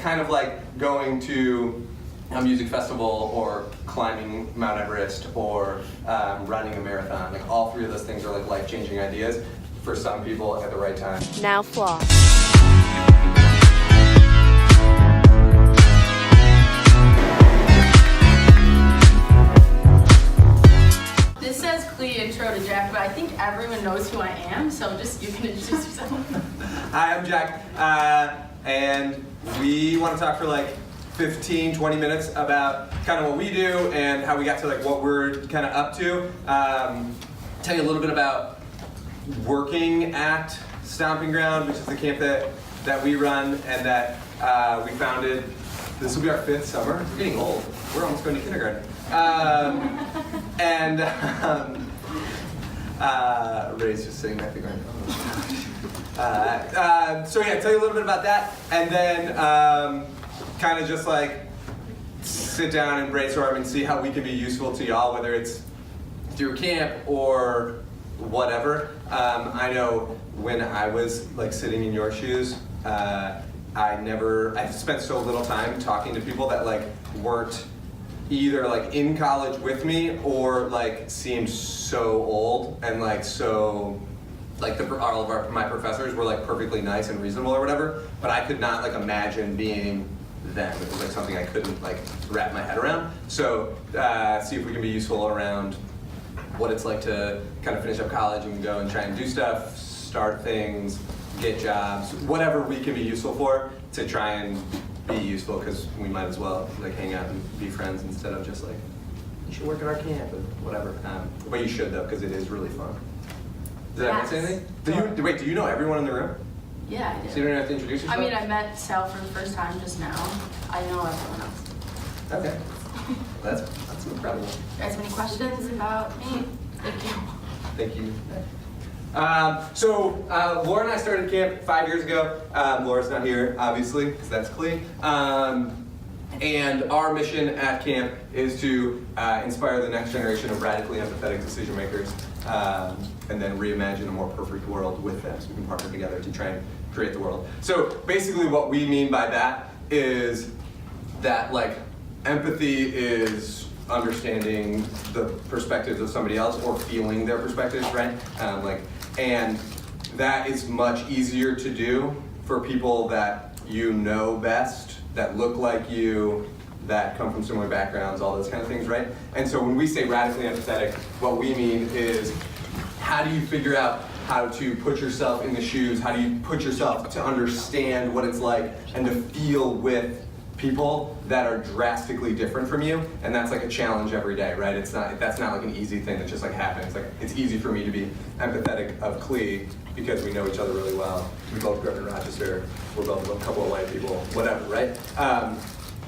kind of like going to a music festival or climbing Mount Everest or running a marathon. Like all three of those things are like life-changing ideas for some people at the right time. Now floss. This says Klee intro to Jack, but I think everyone knows who I am, so just you can introduce yourself. Hi, I'm Jack, and we want to talk for like 15, 20 minutes about kind of what we do and how we got to like what we're kind of up to. Tell you a little bit about working at Stomping Ground, which is the camp that we run and that we founded. This will be our 5th summer. We're getting old. We're almost going to kindergarten. Ray's just sitting back there going, so yeah, tell you a little bit about that, and then kind of just like sit down and brainstorm and see how we can be useful to y'all, whether it's through camp or whatever. I know when I was like sitting in your shoes, I spent so little time talking to people that like weren't either like in college with me or like seemed so old and like so like all of my professors were like perfectly nice and reasonable or whatever, but I could not like imagine being them. It was like something I couldn't like wrap my head around. So see if we can be useful around what it's like to kind of finish up college and go and try and do stuff, start things, get jobs, whatever we can be useful for to try and be useful, because we might as well like hang out and be friends instead of just like, you should work at our camp or whatever. But you should though, because it is really fun. Does that make sense? Do you know everyone in the room? Yeah, I do. So you don't have to introduce yourself? I mean, I met Sal for the first time just now. I know everyone else. Okay. That's incredible. You guys have any questions about me? Thank you. Thank you. So Laura and I started camp 5 years ago. Laura's not here, obviously, because that's Klee. And our mission at camp is to inspire the next generation of radically empathetic decision makers, and then reimagine a more perfect world with them, so we can partner together to try and create the world. So basically what we mean by that is that like empathy is understanding the perspectives of somebody else or feeling their perspectives, right? And that is much easier to do for people that you know best, that look like you, that come from similar backgrounds, all those kind of things, right? And so when we say radically empathetic, what we mean is how do you figure out how to put yourself in the shoes, how do you put yourself to understand what it's like and to feel with people that are drastically different from you, and that's like a challenge every day, right? That's not like an easy thing that just like happens. Like it's easy for me to be empathetic of Klee because we know each other really well. We both grew up in Rochester. We're both a couple of white people, whatever, right?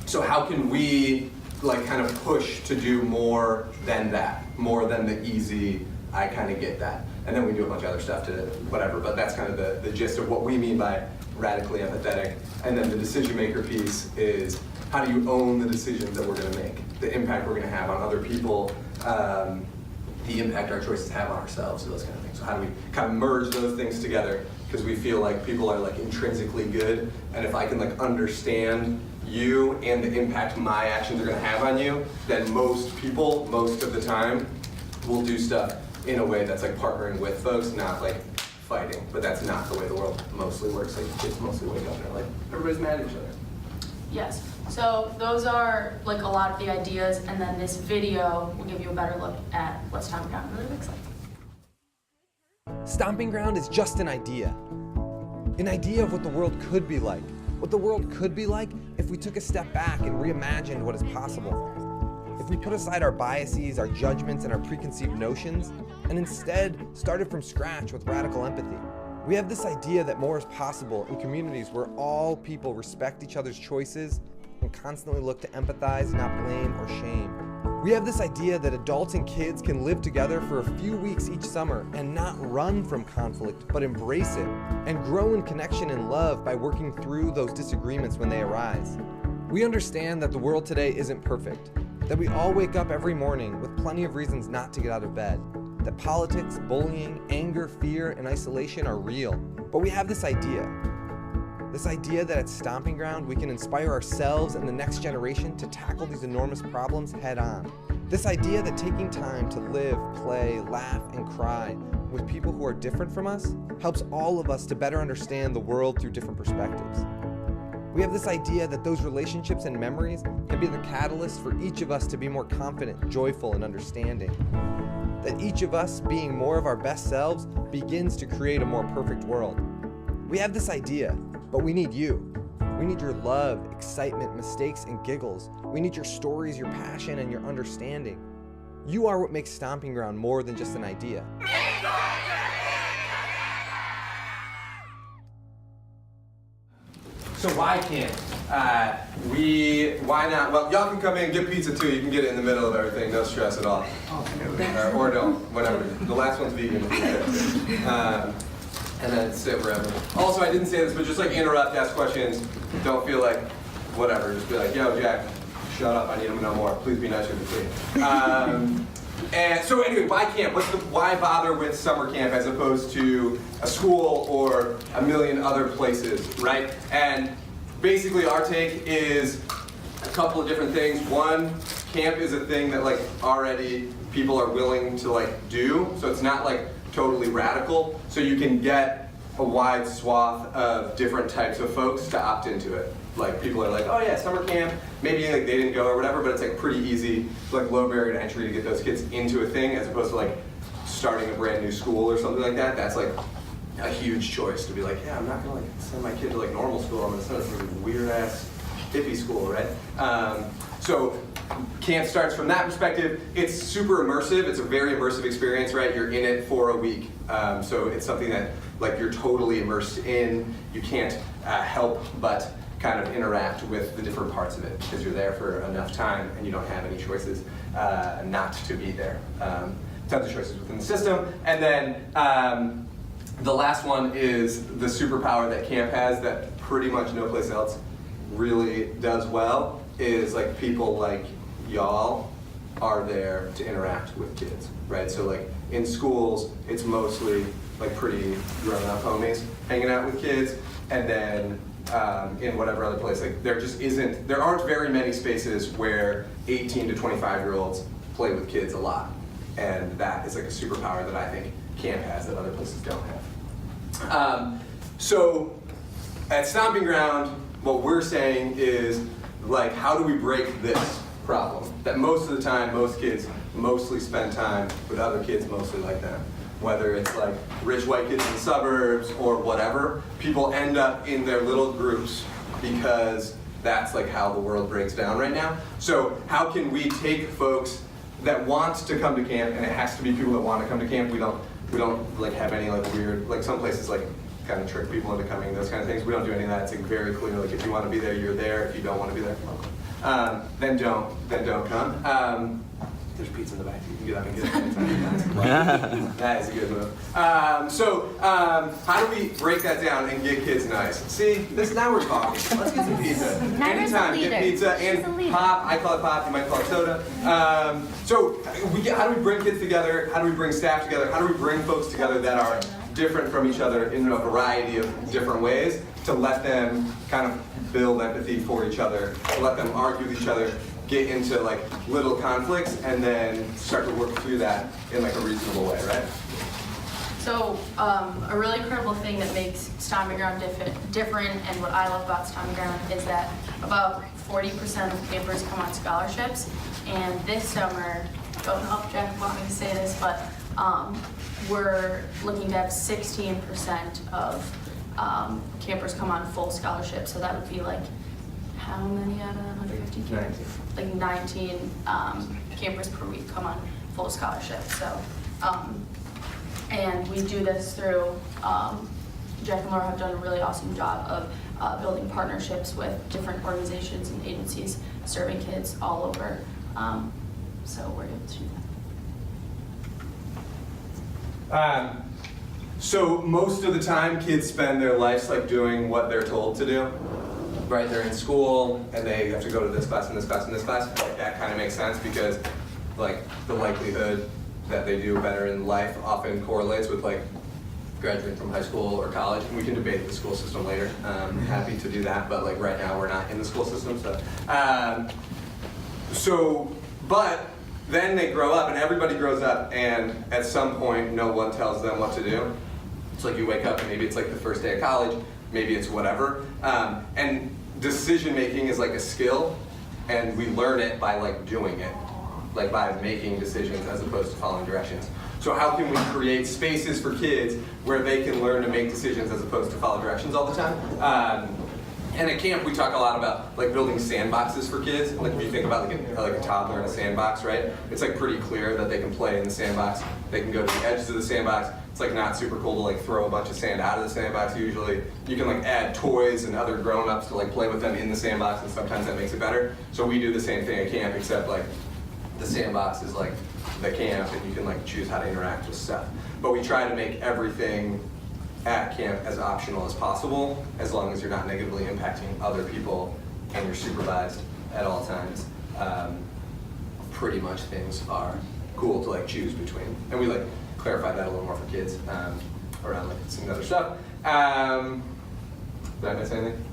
So how can we like kind of push to do more than that, more than the easy, I kind of get that. And then we do a bunch of other stuff to whatever, but that's kind of the gist of what we mean by radically empathetic. And then the decision maker piece is how do you own the decisions that we're going to make, the impact we're going to have on other people, the impact our choices have on ourselves, those kind of things. So how do we kind of merge those things together? Because we feel like people are like intrinsically good, and if I can like understand you and the impact my actions are going to have on you, then most people, most of the time, will do stuff in a way that's like partnering with folks, not like fighting. But that's not the way the world mostly works. Like kids mostly wake up and they're like, everybody's mad at each other. Yes. So those are like a lot of the ideas, and then this video will give you a better look at what Stomping Ground really looks like. Stomping Ground is just an idea of what the world could be like. What the world could be like if we took a step back and reimagined what is possible. If we put aside our biases, our judgments, and our preconceived notions, and instead started from scratch with radical empathy. We have this idea that more is possible in communities where all people respect each other's choices and constantly look to empathize, not blame or shame. We have this idea that adults and kids can live together for a few weeks each summer and not run from conflict, but embrace it, and grow in connection and love by working through those disagreements when they arise. We understand that the world today isn't perfect, that we all wake up every morning with plenty of reasons not to get out of bed, that politics, bullying, anger, fear, and isolation are real. But we have this idea This idea that at Stomping Ground we can inspire ourselves and the next generation to tackle these enormous problems head on. This idea that taking time to live, play, laugh, and cry with people who are different from us helps all of us to better understand the world through different perspectives. We have this idea that those relationships and memories can be the catalyst for each of us to be more confident, joyful, and understanding. That each of us being more of our best selves begins to create a more perfect world. We have this idea, but we need you. We need your love, excitement, mistakes, and giggles. We need your stories, your passion, and your understanding. You are what makes Stomping Ground more than just an idea. So why can't why not? Well, y'all can come in and get pizza too. You can get it in the middle of everything, no stress at all. Or don't, whatever. The last one's vegan. And then sit wherever. Also, I didn't say this, but just like interrupt, ask questions. Don't feel like whatever. Just be like, yo, Jack, shut up. I need him to know more. Please be nicer to Klee. And so anyway, why camp? Why bother with summer camp as opposed to a school or a million other places, right? And basically our take is a couple of different things. One, camp is a thing that like already people are willing to like do, so it's not like totally radical. So you can get a wide swath of different types of folks to opt into it. Like people are like, oh yeah, summer camp, maybe like they didn't go or whatever, but it's like pretty easy, like low barrier to entry to get those kids into a thing as opposed to like starting a brand new school or something like that. That's like a huge choice to be like, yeah, I'm not gonna like send my kid to like normal school, I'm gonna send them to a weird ass hippie school, right? So camp starts from that perspective. It's super immersive. It's a very immersive experience, right? You're in it for a week. So it's something that like you're totally immersed in. You can't help but kind of interact with the different parts of it because you're there for enough time and you don't have any choices not to be there. Tons of choices within the system. And then the last one is the superpower that camp has that pretty much no place else really does well is like people like y'all are there to interact with kids, right? So like in schools, it's mostly like pretty grown-up homies hanging out with kids, and then in whatever other place, like there aren't very many spaces where 18 to 25-year-olds play with kids a lot, and that is like a superpower that I think camp has that other places don't have. So at Stomping Ground, what we're saying is like, how do we break this problem? That most of the time, most kids mostly spend time with other kids mostly like them. Whether it's like rich white kids in the suburbs or whatever, people end up in their little groups because that's like how the world breaks down right now. So how can we take folks that want to come to camp, and it has to be people that want to come to camp. We don't like have any like weird, like some places like kind of trick people into coming, those kind of things. We don't do any of that. It's like very clear, like if you want to be there, you're there. If you don't want to be there, then don't come. There's pizza in the back. You can get up and get it. That is a good move. How do we break that down and get kids nice? See, now we're talking. Let's get some pizza. Anytime, get pizza and pop. I call it pop. You might call it soda. How do we bring kids together? How do we bring staff together? How do we bring folks together that are different from each other in a variety of different ways to let them kind of build empathy for each other, to let them argue with each other, get into like little conflicts, and then start to work through that in like a reasonable way, right? So a really critical thing that makes Stomping Ground different, and what I love about Stomping Ground is that about 40% of campers come on scholarships, and this summer, don't know if Jack want me to say this, but we're looking to have 16% of campers come on full scholarship, so that would be like, how many out of 150 campers? 19. Like 19 campers per week come on full scholarship. So, and we do this through, Jack and Laura have done a really awesome job of building partnerships with different organizations and agencies serving kids all over. So we're able to do that. So most of the time, kids spend their lives like doing what they're told to do. Right, they're in school and they have to go to this class and this class and this class. Like, that kind of makes sense because like the likelihood that they do better in life often correlates with like graduating from high school or college, and we can debate the school system later. Happy to do that, but like right now we're not in the school system, but then they grow up, and everybody grows up, and at some point no one tells them what to do. It's like you wake up and maybe it's like the first day of college, maybe it's whatever, and decision making is like a skill, and we learn it by like doing it, like by making decisions as opposed to following directions. So how can we create spaces for kids where they can learn to make decisions as opposed to follow directions all the time? And at camp we talk a lot about like building sandboxes for kids. Like if you think about like a toddler in a sandbox, right? It's like pretty clear that they can play in the sandbox. They can go to the edges of the sandbox. It's like not super cool to like throw a bunch of sand out of the sandbox usually. You can like add toys and other grown-ups to like play with them in the sandbox, and sometimes that makes it better. So we do the same thing at camp, except like the sandbox is like the camp, and you can like choose how to interact with stuff. But we try to make everything at camp as optional as possible, as long as you're not negatively impacting other people and you're supervised at all times. Pretty much things are cool to like choose between, and we like clarify that a little more for kids around like some other stuff. Did I miss anything?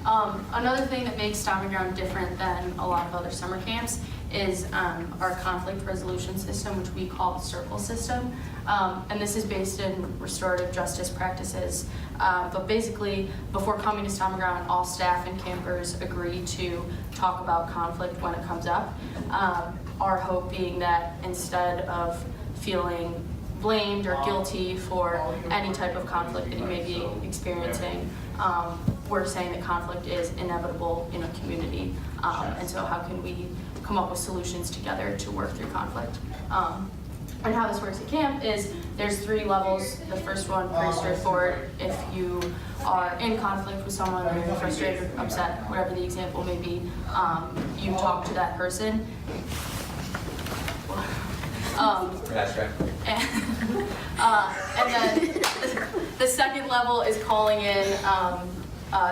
Another thing that makes Stomping Ground different than a lot of other summer camps is our conflict resolution system, which we call the circle system. And this is based in restorative justice practices. But basically, before coming to Stomping Ground, all staff and campers agree to talk about conflict when it comes up. Our hope being that instead of feeling blamed or guilty for any type of conflict that you may be experiencing, we're saying that conflict is inevitable in a community. And so how can we come up with solutions together to work through conflict? And how this works at camp is there's 3 levels. The first one, pretty straightforward. If you are in conflict with someone, or you're frustrated or upset, whatever the example may be, you talk to that person. That's right. And then the second level is calling in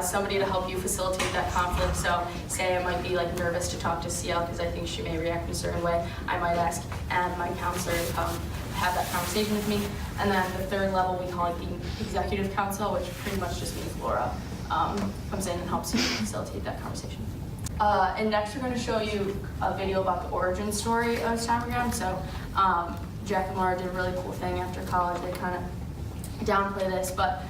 somebody to help you facilitate that conflict. So say I might be like nervous to talk to CL because I think she may react in a certain way. I might ask my counselor to come have that conversation with me. And then the third level, we call it the executive council, which pretty much just means Laura comes in and helps you facilitate that conversation. And next we're going to show you a video about the origin story of Stomping Ground. So Jack and Laura did a really cool thing after college. They kind of downplay this, but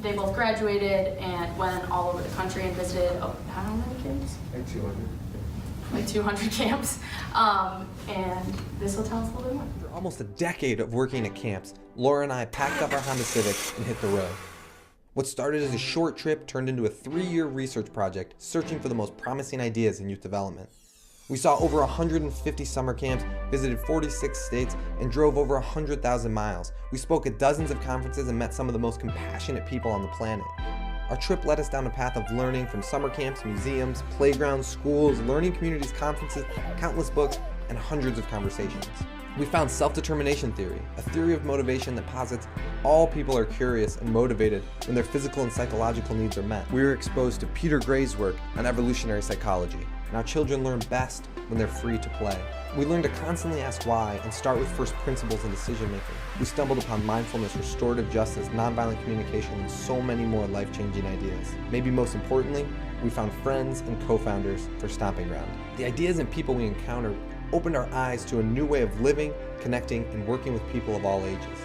they both graduated and went all over the country and visited, how many camps? Like 200. Like 200 camps. And this will tell us a little bit more. After almost a decade of working at camps, Laura and I packed up our Honda Civics and hit the road. What started as a short trip turned into a 3-year research project searching for the most promising ideas in youth development. We saw over 150 summer camps, visited 46 states, and drove over 100,000 miles. We spoke at dozens of conferences and met some of the most compassionate people on the planet. Our trip led us down a path of learning from summer camps, museums, playgrounds, schools, learning communities, conferences, countless books, and hundreds of conversations. We found self-determination theory, a theory of motivation that posits all people are curious and motivated when their physical and psychological needs are met. We were exposed to Peter Gray's work on evolutionary psychology, and how children learn best when they're free to play. We learned to constantly ask why and start with first principles in decision making. We stumbled upon mindfulness, restorative justice, nonviolent communication, and so many more life-changing ideas. Maybe most importantly, we found friends and co-founders for Stomping Ground. The ideas and people we encountered opened our eyes to a new way of living, connecting, and working with people of all ages.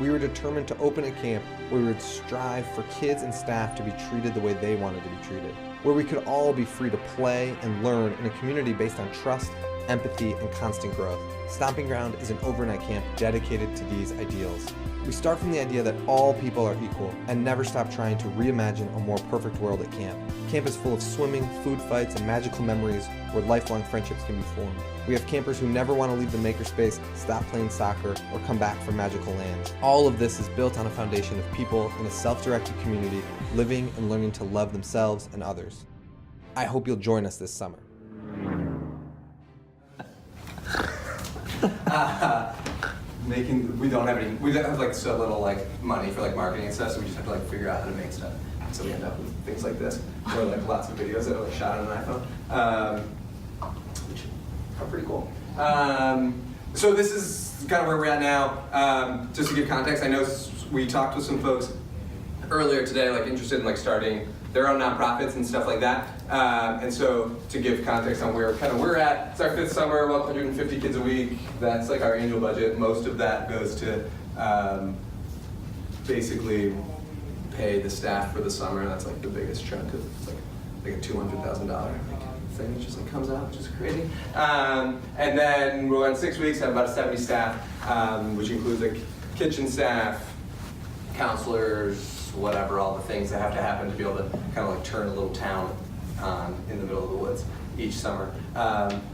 We were determined to open a camp where we would strive for kids and staff to be treated the way they wanted to be treated, where we could all be free to play and learn in a community based on trust, empathy, and constant growth. Stomping Ground is an overnight camp dedicated to these ideals. We start from the idea that all people are equal and never stop trying to reimagine a more perfect world at camp. Camp is full of swimming, food fights, and magical memories where lifelong friendships can be formed. We have campers who never want to leave the makerspace, stop playing soccer, or come back from magical lands. All of this is built on a foundation of people in a self-directed community living and learning to love themselves and others. I hope you'll join us this summer. We don't have like so little like money for like marketing and stuff, so we just have to like figure out how to make stuff. So we end up with things like this, or like lots of videos that are like shot on an iPhone, which are pretty cool. So this is kind of where we're at now. Just to give context, I know we talked with some folks earlier today, like interested in like starting their own nonprofits and stuff like that. And so to give context on where kind of we're at, it's our 5th summer, 150 kids a week. That's like our annual budget. Most of that goes to basically pay the staff for the summer. That's like the biggest chunk of it's like a $200,000 thing that just like comes out, which is crazy. And then we're on 6 weeks, have about 70 staff, which includes like kitchen staff, counselors, whatever, all the things that have to happen to be able to kind of like turn a little town in the middle of the woods each summer.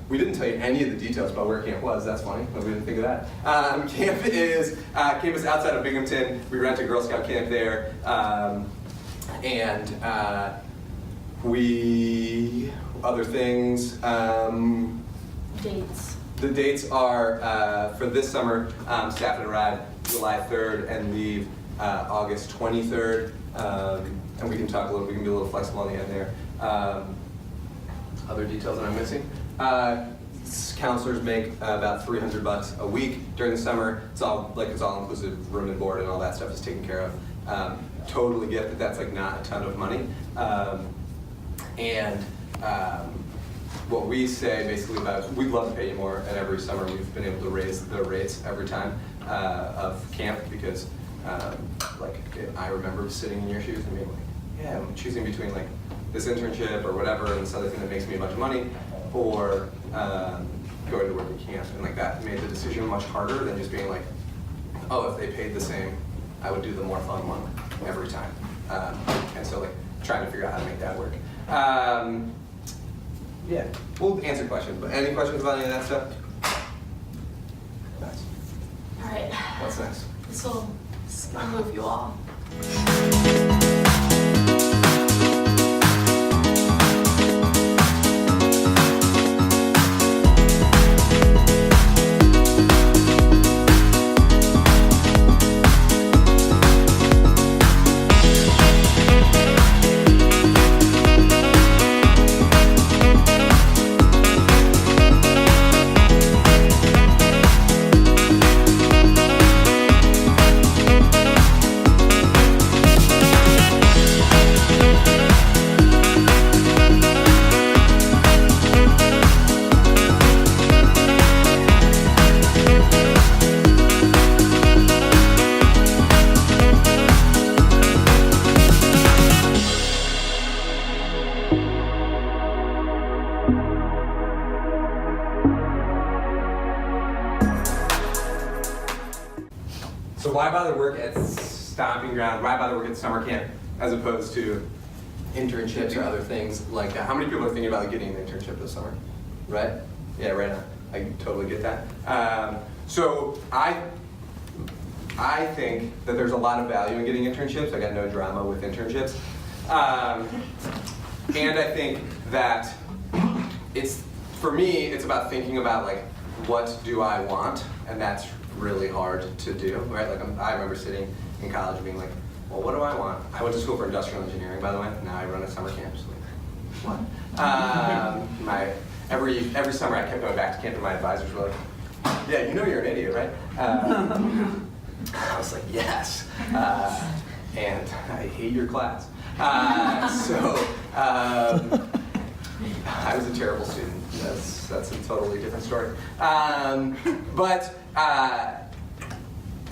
We didn't tell you any of the details about where camp was. That's funny. We didn't think of that. Camp is outside of Binghamton. We rent a Girl Scout camp there, and other things. Dates. The dates are for this summer. Staff would arrive July 3rd and leave August 23rd, and we can talk a little. We can be a little flexible on the end there. Other details that I'm missing. Counselors make about $300 a week during the summer. It's all inclusive, room and board and all that stuff is taken care of. Totally get that that's like not a ton of money. What we say basically about we'd love to pay you more, and every summer we've been able to raise the rates every time of camp because I remember sitting in your shoes and being like, yeah, I'm choosing between like this internship or whatever and this other thing that makes me a bunch of money, or going to work at camp, and like that made the decision much harder than just being like, oh, if they paid the same, I would do the more fun one every time. And so like trying to figure out how to make that work. Yeah, we'll answer questions, but any questions about any of that stuff? Nice. All right. What's next? This will move you all. So why bother work at Stomping Ground? Why bother work at summer camp as opposed to internships or other things like that? How many people are thinking about getting an internship this summer? Right? Yeah, right now. I totally get that. So I think that there's a lot of value in getting internships. I got no drama with internships. And I think that for me, it's about thinking about like, what do I want? And that's really hard to do, right? Like I remember sitting in college and being like, well, what do I want? I went to school for industrial engineering, by the way. Now I run a summer camp. So like, what? Every summer I kept going back to camp and my advisors were like, yeah, you know you're an idiot, right? I was like, yes. And I hate your class. I was a terrible student. That's a totally different story. But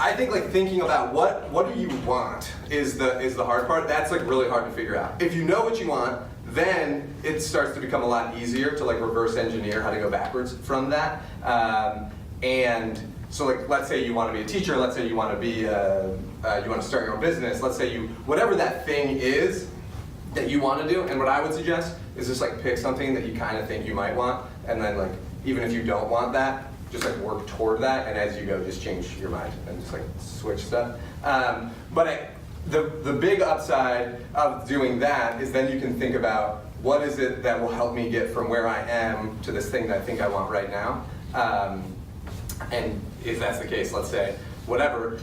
I think like thinking about what do you want is the hard part. That's like really hard to figure out. If you know what you want, then it starts to become a lot easier to like reverse engineer how to go backwards from that. And so like let's say you want to be a teacher. Let's say you want to be you want to start your own business. Let's say whatever that thing is that you want to do. And what I would suggest is just like pick something that you kind of think you might want, and then like even if you don't want that, just like work toward that, and as you go, just change your mind and just like switch stuff. But the big upside of doing that is then you can think about what is it that will help me get from where I am to this thing that I think I want right now. And if that's the case, let's say whatever,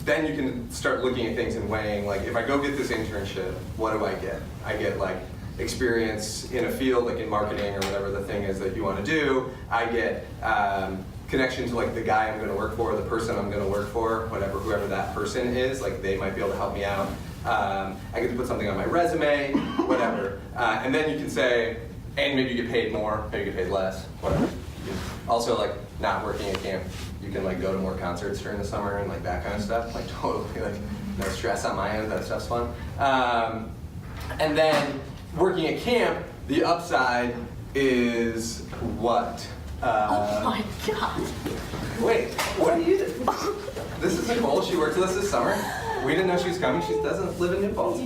then you can start looking at things and weighing, like if I go get this internship, what do I get? I get like experience in a field, like in marketing or whatever the thing is that you want to do. I get connection to like the guy I'm going to work for, the person I'm going to work for, whoever that person is, like they might be able to help me out. I get to put something on my resume, whatever. And then you can say, and maybe you get paid more, maybe you get paid less, whatever. Also, like not working at camp, you can like go to more concerts during the summer and like that kind of stuff. Like totally, like no stress on my end. That stuff's fun. And then working at camp, the upside is what? Oh my God. Wait, what are you doing? This is Nicole. She worked with us this summer. We didn't know she was coming. She doesn't live in New Paltz.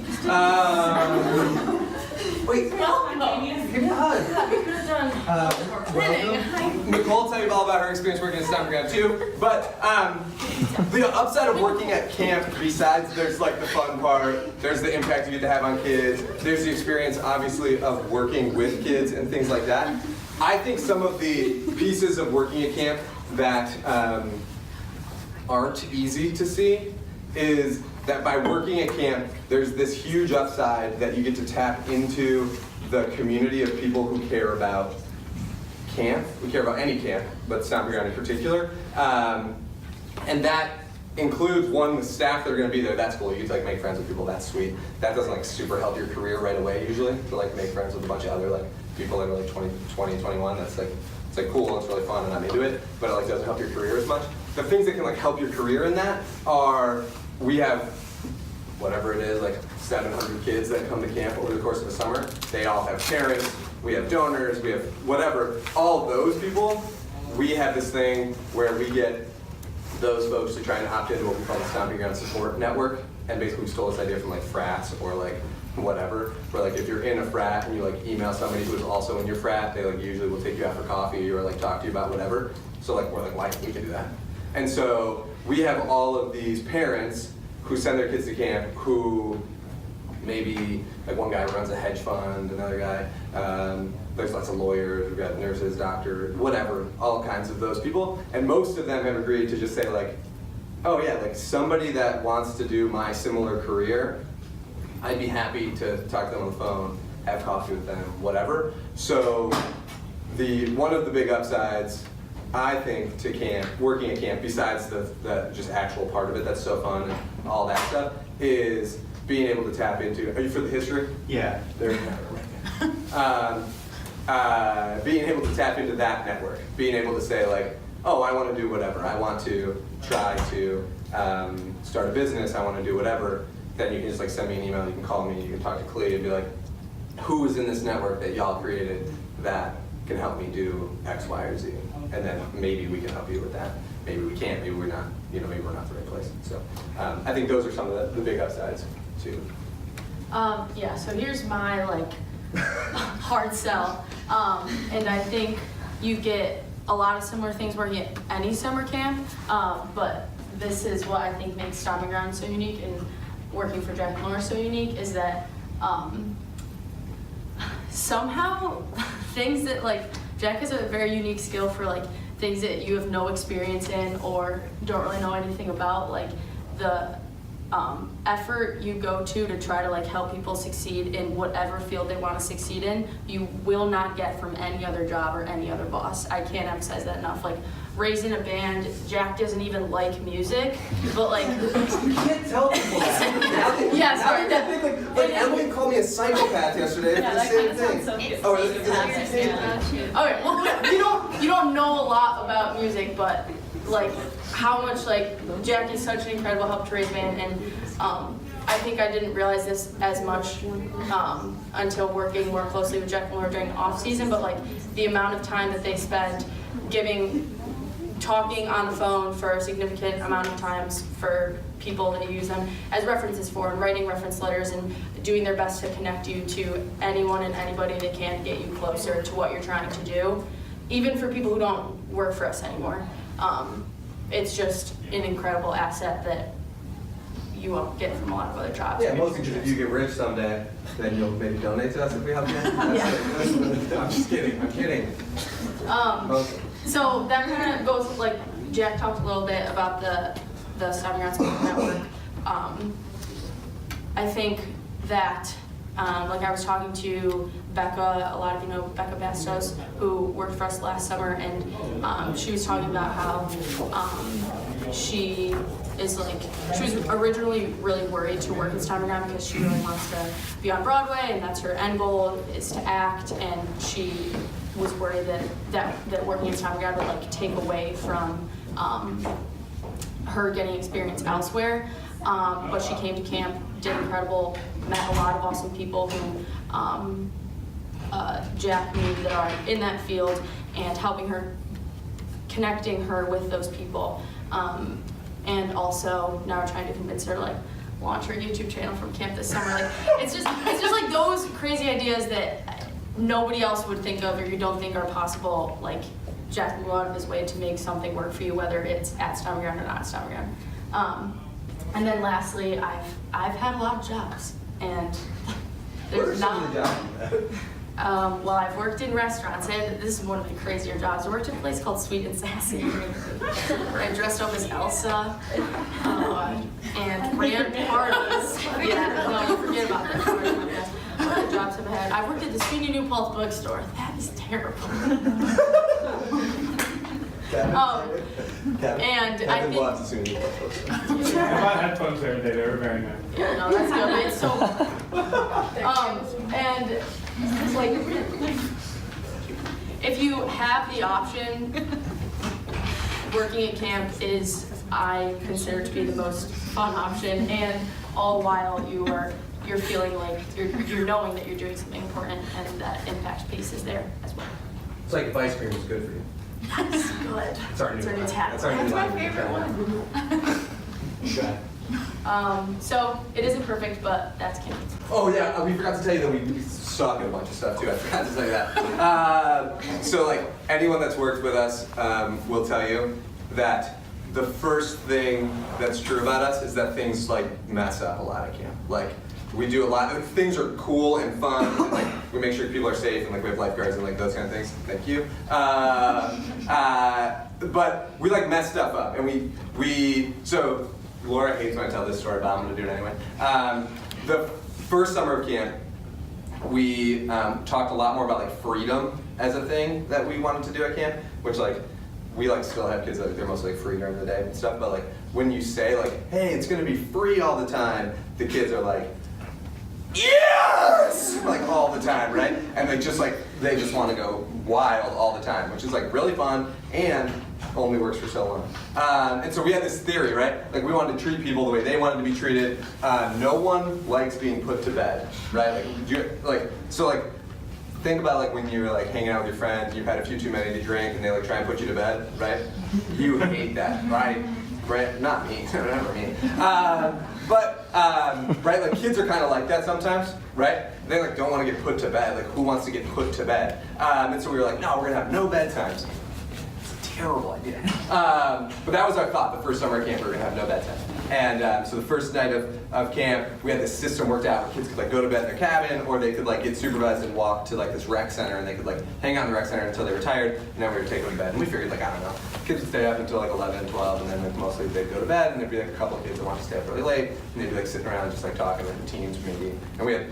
Wait. Welcome. Give me a hug. Yeah, we could have done Welcome. Nicole will tell you all about her experience working at Stomping Ground too. But the upside of working at camp, besides there's like the fun part, there's the impact you get to have on kids, there's the experience obviously of working with kids and things like that. I think some of the pieces of working at camp that aren't easy to see is that by working at camp, there's this huge upside that you get to tap into the community of people who care about camp. We care about any camp, but Stomping Ground in particular. And that includes, one, the staff that are going to be there. That's cool. You get to like make friends with people. That's sweet. That doesn't like super help your career right away usually, to like make friends with a bunch of other like people that are like 20, 21. That's like, it's like cool, it's really fun, and I'm into it, but it like doesn't help your career as much. The things that can like help your career in that are, we have whatever it is, like 700 kids that come to camp over the course of the summer. They all have parents, we have donors, we have whatever. All those people, we have this thing where we get those folks to try and opt into what we call the Stomping Ground Support Network. And basically we stole this idea from like frats or like whatever, where like if you're in a frat and you like email somebody who is also in your frat, they like usually will take you out for coffee or like talk to you about whatever. So like we're like, why can't we do that? And so we have all of these parents who send their kids to camp who maybe, like one guy runs a hedge fund, another guy, there's lots of lawyers, we've got nurses, doctors, whatever, all kinds of those people. And most of them have agreed to just say like, oh yeah, like somebody that wants to do my similar career, I'd be happy to talk to them on the phone, have coffee with them, whatever. So one of the big upsides, I think, to camp, working at camp, besides the just actual part of it that's so fun and all that stuff, is being able to tap into, are you for the history? Yeah. There you go. Being able to tap into that network, being able to say like, oh, I want to do whatever, I want to try to start a business, I want to do whatever, then you can just like send me an email, you can call me, you can talk to Klee and be like, who is in this network that y'all created that can help me do X, Y, or Z? And then maybe we can help you with that. Maybe we can't, maybe we're not, maybe we're not the right place. So I think those are some of the big upsides too. Yeah, so here's my like hard sell. And I think you get a lot of similar things working at any summer camp, but this is what I think makes Stomping Ground so unique and working for Jack and Laura so unique, is that somehow things that like, Jack has a very unique skill for like things that you have no experience in or don't really know anything about, like the effort you go to try to like help people succeed in whatever field they want to succeed in, you will not get from any other job or any other boss. I can't emphasize that enough. Like raising a band, Jack doesn't even like music, but like You can't tell people that. Yeah, sorry. Like Emily called me a psychopath yesterday for the same thing. Okay, well, you don't know a lot about music, but like how much like Jack is such an incredible help to raise band, and I think I didn't realize this as much until working more closely with Jack and Laura during off season, but like the amount of time that they spend talking on the phone for a significant amount of times for people that use them as references for, and writing reference letters and doing their best to connect you to anyone and anybody that can get you closer to what you're trying to do, even for people who don't work for us anymore. It's just an incredible asset that you won't get from a lot of other jobs. Yeah, mostly because if you get rich someday, then you'll maybe donate to us if we help you. I'm just kidding, I'm kidding. Mostly. So that kind of goes, like Jack talked a little bit about the Stomping Ground Support Network. I think that Like I was talking to Becca, a lot of you know Becca Bastos, who worked for us last summer, and she was talking about how she was originally really worried to work at Stomping Ground because she really wants to be on Broadway, and that's her end goal is to act, and she was worried that working at Stomping Ground would like take away from her getting experience elsewhere. But she came to camp, did incredible, met a lot of awesome people who Jack knew that are in that field, and helping her, connecting her with those people. And also now we're trying to convince her to like launch her YouTube channel from camp this summer. Like it's just like those crazy ideas that nobody else would think of or you don't think are possible. Like Jack will go out of his way to make something work for you, whether it's at Stomping Ground or not at Stomping Ground. And then lastly, I've had a lot of jobs, and there's not. Well, I've worked in restaurants, and this is one of the crazier jobs. I worked at a place called Sweet and Sassy, where I dressed up as Elsa and ran parties. Yeah, no, you forget about that. What other jobs have I had? I worked at the SUNY New Paltz bookstore. That is terrible. And I think lots of SUNY bookstore. I had fun there today. They were very nice. Yeah, no, that's good. It's so and like if you have the option, working at camp is, I consider to be the most fun option, and all while you're feeling like you're knowing that you're doing something important and that impact piece is there as well. It's like if ice cream was good for you. That's good. It's our new tagline. That's my favorite one. Okay. So it isn't perfect, but that's camp. Oh yeah, we forgot to tell you that we suck at a bunch of stuff too. I forgot to tell you that. So like anyone that's worked with us will tell you that the first thing that's true about us is that things like mess up a lot at camp. Like we do a lot. Things are cool and fun. And, like we make sure people are safe and like we have lifeguards and like those kind of things. Thank you. But we like mess stuff up, and so Laura hates when I tell this story, but I'm going to do it anyway. The first summer of camp, we talked a lot more about like freedom as a thing that we wanted to do at camp, which like we like still have kids that they're mostly like free during the day and stuff. But like when you say like, hey, it's going to be free all the time, the kids are like, yes, like all the time, right? And they just want to go wild all the time, which is like really fun and only works for so long. And so we had this theory, right? Like we wanted to treat people the way they wanted to be treated. No one likes being put to bed, right? Think about like when you're like hanging out with your friends, you've had a few too many to drink, and they like try and put you to bed, right? You hate that, right? Right? Not me, never me. Right, like kids are kind of like that sometimes, right? They like don't want to get put to bed. Like who wants to get put to bed? And so we were like, no, we're gonna have no bedtimes. It's a terrible idea. But that was our thought. The first summer at camp, we were gonna have no bedtime. And so the first night of camp, we had this system worked out where kids could like go to bed in their cabin, or they could like get supervised and walk to like this rec center, and they could like hang out in the rec center until they were tired, and then we would take them to bed. And we figured like, I don't know, kids would stay up until like 11, 12, and then like mostly they'd go to bed, and there'd be like a couple of kids that wanted to stay up really late, and they'd be like sitting around just like talking, like teens maybe. And we had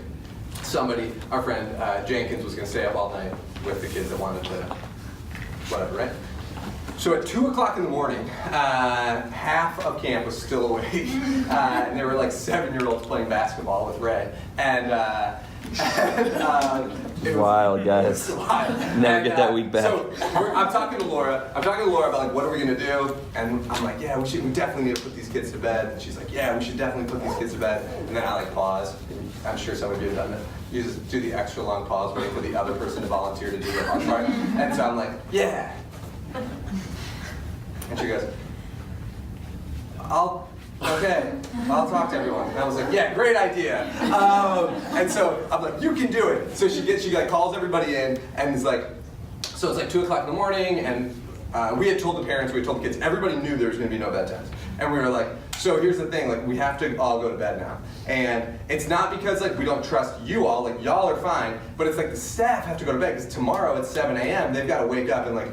somebody, our friend Jenkins, was gonna stay up all night with the kids that wanted to, whatever, right? So at 2 o'clock in the morning, half of camp was still awake, and they were like 7-year-olds playing basketball with Ray, and it was wild, guys. Wild. Never get that week back. So I'm talking to Laura about like what are we gonna do, and I'm like, yeah, we definitely need to put these kids to bed, and she's like, yeah, we should definitely put these kids to bed, and then I like pause. I'm sure some of you have done it. You just do the extra long pause waiting for the other person to volunteer to do their hard part, and so I'm like, yeah. And she goes, I'll talk to everyone. And I was like, yeah, great idea. And so I'm like, you can do it. So she like calls everybody in, and it's like, so it's like 2 o'clock in the morning, and we had told the parents, we had told the kids, everybody knew there was gonna be no bedtimes. And we were like, so here's the thing, like we have to all go to bed now. And it's not because like we don't trust you all, like y'all are fine, but it's like the staff have to go to bed, because tomorrow at 7 a.m. they've gotta wake up and like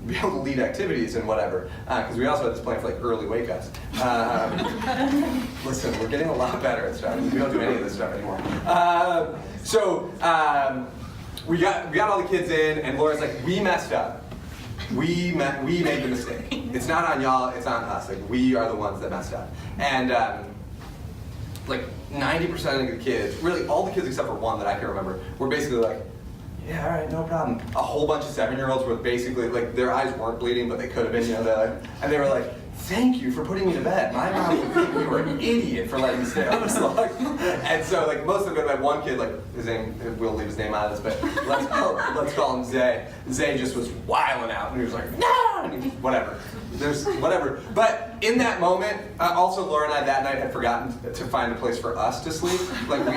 be able to lead activities and whatever. Because we also had this plan for like early wake ups. Listen, we're getting a lot better at stuff. We don't do any of this stuff anymore. We got all the kids in, and Laura's like, we messed up. We made the mistake. It's not on y'all, it's on us. Like, we are the ones that messed up. And like 90% of the kids, really all the kids except for one that I can remember, were basically like, yeah, all right, no problem. A whole bunch of 7-year-olds were basically, like, their eyes weren't bleeding, but they could have been, you know, they're like, and they were like, thank you for putting me to bed. My mom would think we were an idiot for letting me stay up so long. And so, like, most of them, had one kid, like, his name, we'll leave his name out of this, but let's call him Zay. Zay just was wilding out, and he was like, no, and he, whatever. There's whatever. But in that moment, also Laura and I that night had forgotten to find a place for us to sleep. Like, we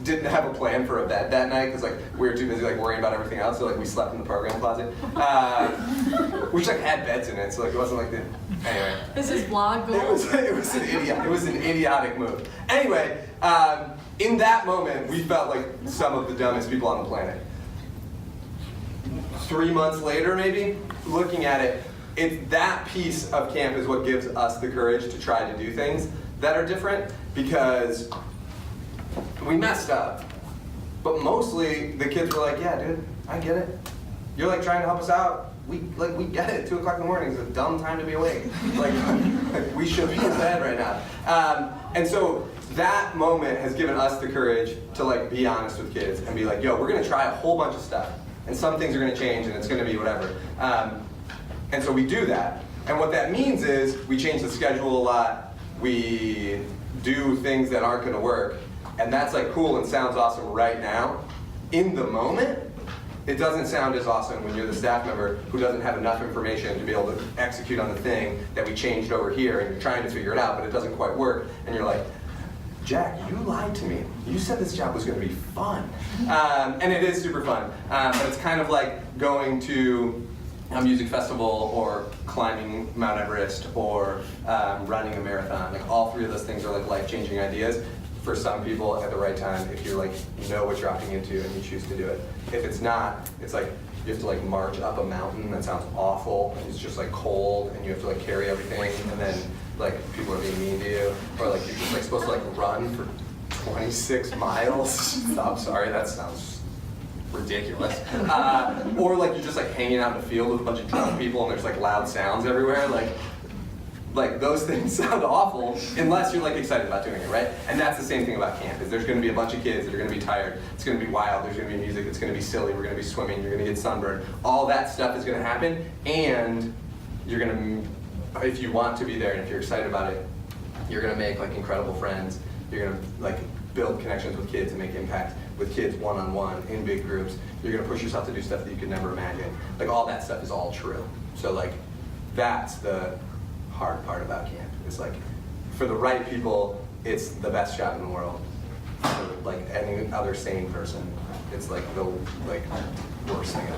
didn't have a plan for a bed that night because we were too busy worrying about everything else. So we slept in the program closet, which had beds in it. So it wasn't like the anyway. This is vlog gold. It was an idiotic move. Anyway, in that moment, we felt like some of the dumbest people on the planet. 3 months later, maybe, looking at it, it's that piece of camp is what gives us the courage to try to do things that are different, because we messed up. But mostly the kids were like, yeah, dude, I get it. You're trying to help us out. We get it. 2 o'clock in the morning is a dumb time to be awake. We should be in bed right now. And so that moment has given us the courage to be honest with kids and be like, yo, we're gonna try a whole bunch of stuff. And some things are gonna change and it's gonna be whatever. And so we do that. And what that means is we change the schedule a lot. We do things that aren't gonna work. And that's cool and sounds awesome right now. In the moment, it doesn't sound as awesome when you're the staff member who doesn't have enough information to be able to execute on the thing that we changed over here, and you're trying to figure it out, but it doesn't quite work. And you're like, Jack, you lied to me. You said this job was going to be fun. And it is super fun. But it's kind of like going to a music festival or climbing Mount Everest or running a marathon. All three of those things are life-changing ideas for some people at the right time if you know what you're opting into and you choose to do it. If it's not, it's you have to march up a mountain that sounds awful and it's just cold and you have to carry everything, and then people are being mean to you, or you're just supposed to run for 26 miles. I'm sorry, that sounds ridiculous. Or you're just hanging out in a field with a bunch of drunk people and there's loud sounds everywhere. Those things sound awful unless you're excited about doing it, right? And that's the same thing about camp, is there's gonna be a bunch of kids that are gonna be tired, it's gonna be wild, there's gonna be music, it's gonna be silly, we're gonna be swimming, you're gonna get sunburned. All that stuff is gonna happen, and you're gonna, if you want to be there and if you're excited about it, you're gonna make incredible friends, you're gonna build connections with kids and make impact with kids one-on-one in big groups. You're gonna push yourself to do stuff that you could never imagine. All that stuff is all true. So that's the hard part about camp. It's for the right people, it's the best job in the world. For any other sane person, it's the worst thing